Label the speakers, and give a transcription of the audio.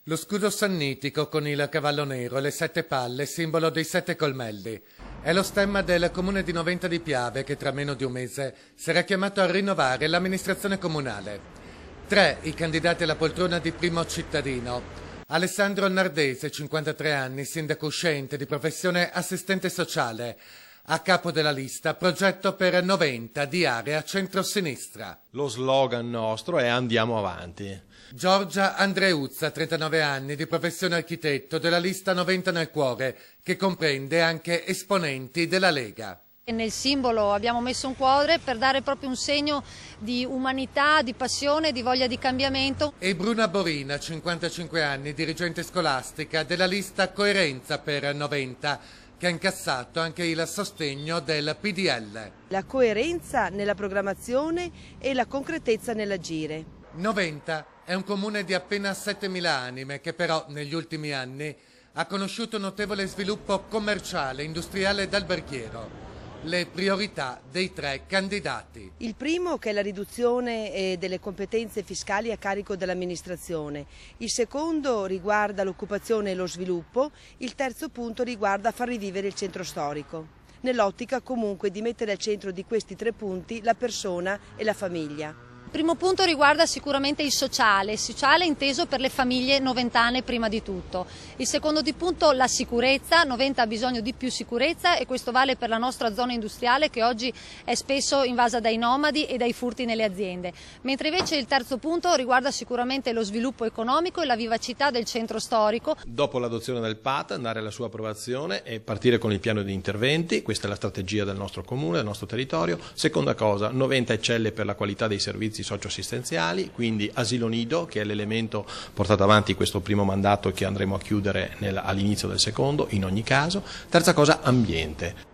Speaker 1: Lo scudo sannitico con il cavallo nero e le 7 palle, simbolo dei 7 colmelli. È lo stemma del comune di Noventa di Piave che tra meno di un mese sarà chiamato a rinnovare l'amministrazione comunale. 3 i candidati alla poltrona di primo cittadino. Alessandro Nardese, 53 anni, sindaco uscente, di professione assistente sociale. A capo della lista, progetto per Noventa di area centro-sinistra.
Speaker 2: Lo slogan nostro è Andiamo avanti.
Speaker 1: Giorgia Andreuzza, 39 anni, di professione architetto, della lista Noventa nel cuore, che comprende anche esponenti della Lega.
Speaker 3: Nel simbolo abbiamo messo un cuore per dare proprio un segno di umanità, di passione, di voglia di cambiamento.
Speaker 1: E Bruna Borina, 55 anni, dirigente scolastica, della lista Coerenza per Noventa, che ha incassato anche il sostegno del PDL.
Speaker 4: La coerenza nella programmazione e la concretezza nell'agire.
Speaker 1: Noventa è un comune di appena 7.000 anime che però negli ultimi anni ha conosciuto un notevole sviluppo commerciale, industriale ed alberghiero. Le priorità dei 3 candidati.
Speaker 4: Il primo che è la riduzione delle competenze fiscali a carico dell'amministrazione, il secondo riguarda l'occupazione e lo sviluppo, il terzo punto riguarda far rivivere il centro storico, nell'ottica comunque di mettere al centro di questi 3 punti la persona e la famiglia.
Speaker 3: Il primo punto riguarda sicuramente il sociale inteso per le famiglie noventane prima di tutto. Il secondo di punto la sicurezza, Noventa ha bisogno di più sicurezza e questo vale per la nostra zona industriale che oggi è spesso invasa dai nomadi e dai furti nelle aziende. Mentre invece il terzo punto riguarda sicuramente lo sviluppo economico e la vivacità del centro storico.
Speaker 2: Dopo l'adozione del PAT, andare alla sua approvazione e partire con il piano di interventi, questa è la strategia del nostro comune, del nostro territorio. Seconda cosa, Noventa eccelle per la qualità dei servizi socioassistenziali, quindi asilo nido, che è l'elemento portato avanti questo primo mandato che andremo a chiudere all'inizio del secondo, in ogni caso. Terza cosa, ambiente.